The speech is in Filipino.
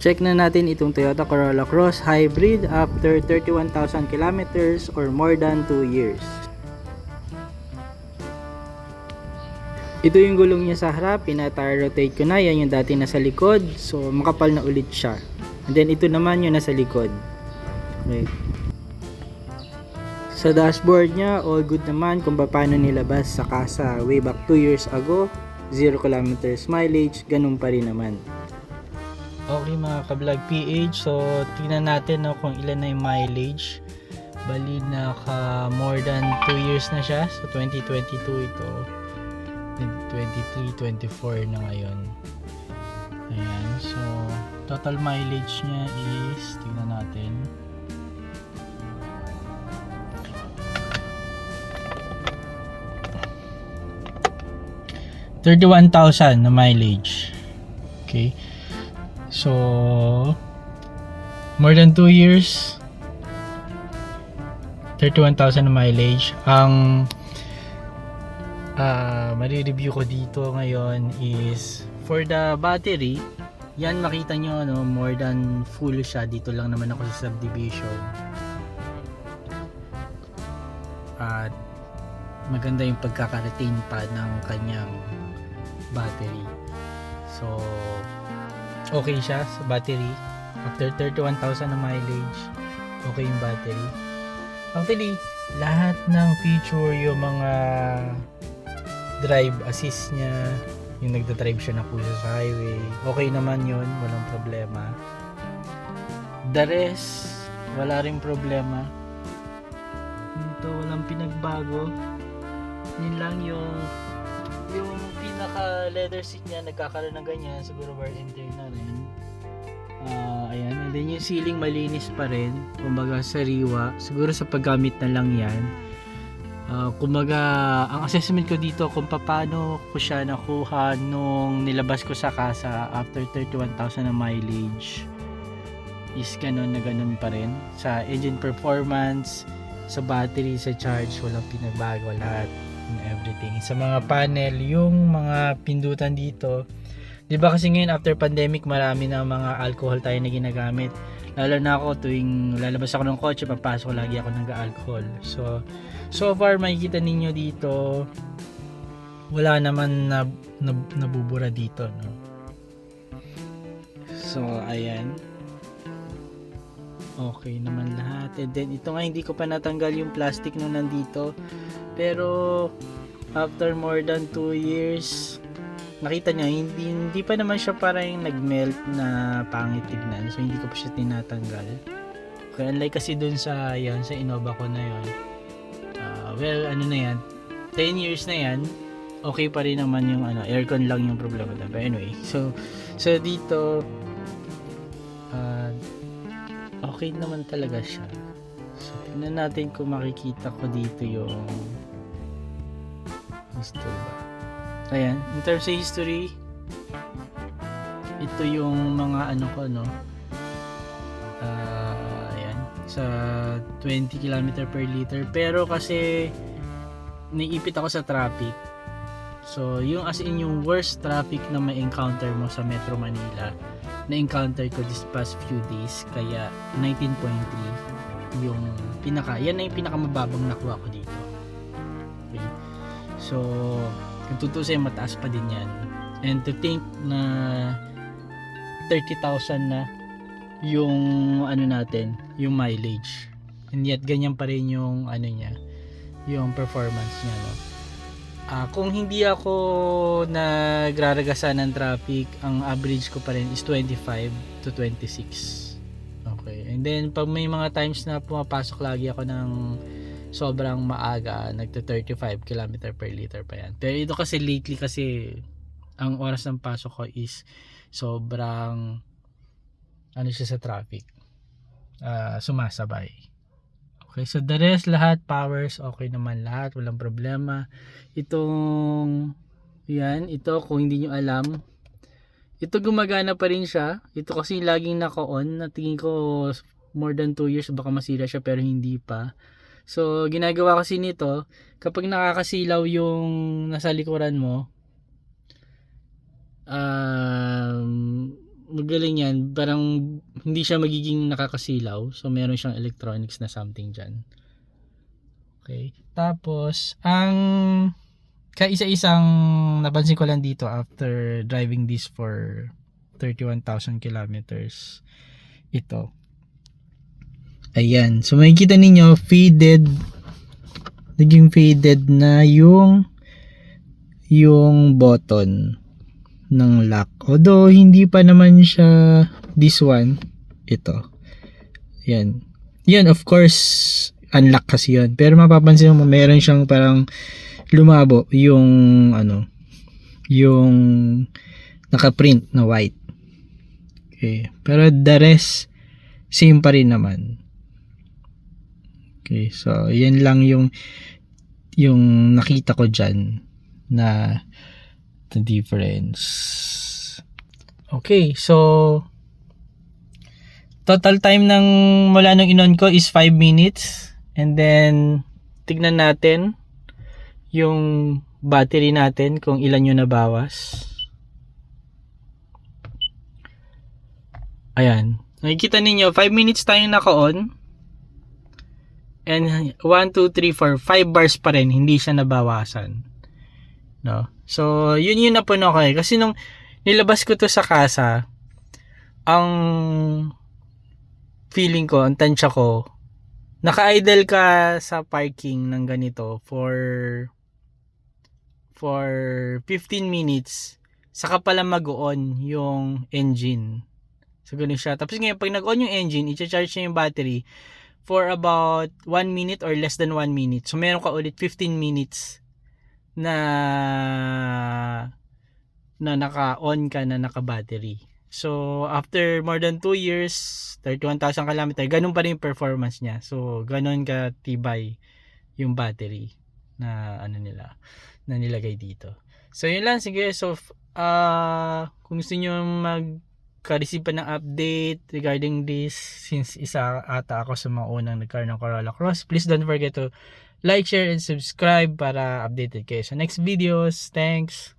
check na natin itong Toyota Corolla Cross Hybrid after 31,000 kilometers or more than 2 years. Ito yung gulong niya sa harap, pina-tire rotate ko na, yan yung dati nasa likod, so makapal na ulit siya. And then ito naman yung nasa likod. Okay. Sa dashboard niya, all good naman kung paano nilabas sa kasa way back 2 years ago. 0 kilometers mileage, ganun pa rin naman. Okay mga ka-vlog PH, so tingnan natin kung ilan na yung mileage. Bali naka more than 2 years na siya, so 2022 ito. 23, 24 na ngayon. Ayan, so total mileage niya is, tingnan natin. $31,000 na mileage. Okay. So more than 2 years, 31,000 na mileage. Ang mari-review ko dito ngayon is for the battery. Yan makita nyo more than full siya. Dito lang naman ako sa subdivision. At maganda yung pagkaka-retain pa ng kanyang battery. So okay siya sa battery. After 31,000 na mileage, okay yung battery. Actually, lahat ng feature, yung mga drive assist niya, yung nagda-drive siya na pusa sa highway, okay naman yun, walang problema. The rest, wala rin problema. Dito walang pinagbago. Yun lang yung pinaka leather seat niya nagkakaroon ng ganyan, siguro wear and tear na rin. Ayan, and then yung ceiling malinis pa rin, kumbaga sariwa, siguro sa paggamit na lang yan. Kumbaga ang assessment ko dito kung paano ko siya nakuha nung nilabas ko sa kasa after 31,000 na mileage is ganun na ganun pa rin. Sa engine performance, sa battery, sa charge, walang pinagbago, lahat and everything. Sa mga panel, yung mga pindutan dito, 'di ba kasi ngayon after pandemic marami na mga alcohol tayo na ginagamit. Lalo na ako tuwing lalabas ako ng kotse, papasok lagi ako ng alcohol. So far makikita ninyo dito wala naman na nabubura dito, no. So ayan. Okay naman lahat. And then ito nga hindi ko pa natanggal yung plastic nung nandito. Pero after more than 2 years, nakita nyo, hindi pa naman siya parang nag-melt na pangit tignan. So hindi ko pa siya tinatanggal. Okay, unlike kasi dun sa Innova ko na yun. Well, ano na yan, 10 years na yan, okay pa rin naman yung aircon lang yung problema doon. But anyway, so dito okay naman talaga siya. So tingnan natin kung makikita ko dito yung history ba. Ayan, in terms of history, ito yung mga ko, no. Ayan, sa 20 km per liter. Pero kasi naiipit ako sa traffic. So, yung as in yung worst traffic na ma-encounter mo sa Metro Manila, na-encounter ko this past few days. Kaya 19.3 yung yan na yung pinakamababang nakuha ko dito. Okay. So, kung tutusin, mataas pa din yan. And to think na 30,000 na yung natin, yung mileage. And yet ganyan pa rin yung niya, yung performance niya, no. Kung hindi ako nagraragasan ng traffic, ang average ko pa rin is 25 to 26. Okay. And then pag may mga times na pumapasok lagi ako ng sobrang maaga, nagta 35 km per liter pa yan. Pero ito kasi lately kasi ang oras ng pasok ko is sobrang siya sa traffic. Sumasabay. Okay, so the rest lahat powers okay naman lahat, walang problema. Itong ito kung hindi nyo alam, ito gumagana pa rin siya. Ito kasi laging naka-on, na tingin ko more than 2 years baka masira siya pero hindi pa. So ginagawa kasi nito, kapag nakakasilaw yung nasa likuran mo, magaling yan. Parang hindi siya magiging nakakasilaw. So meron siyang electronics na something dyan. Okay. Tapos, ang kaisa-isang napansin ko lang dito after driving this for 31,000 kilometers, ito. Ayan. So makikita ninyo, naging faded na yung button ng lock. Although, hindi pa naman siya this one. Ito. Yan. Yan, of course, unlock kasi yun. Pero mapapansin mo, meron siyang parang lumabo yung yung naka-print na white. Okay. Pero the rest, same pa rin naman. Okay. So, yan lang yung nakita ko dyan na the difference. Okay. So, total time ng mula nung inon ko is 5 minutes. And then, tignan natin yung battery natin kung ilan yung nabawas. Ayan. Nakikita ninyo, 5 minutes tayong naka-on. And 1, 2, 3, 4, 5 bars pa rin. Hindi siya nabawasan. No? So, yun yung napuno ko eh. Kasi nung nilabas ko to sa kasa, ang feeling ko, ang tansya ko, naka-idle ka sa parking ng ganito for 15 minutes, saka pala mag-on yung engine. So, ganun siya. Tapos ngayon, pag nag-on yung engine, i-charge niya yung battery for about 1 minute or less than 1 minute. So, meron ka ulit 15 minutes na naka-on ka na naka-battery. So, after more than 2 years, 31,000 km, ganun pa rin yung performance niya. So, ganun ka tibay yung battery na na nilagay dito. So, yun lang. Sige. So, kung gusto nyo magka-receive pa ng update regarding this, since isa ata ako sa mga unang nagkaroon ng Corolla Cross, please don't forget to like, share, and subscribe para updated kayo sa next videos. Thanks!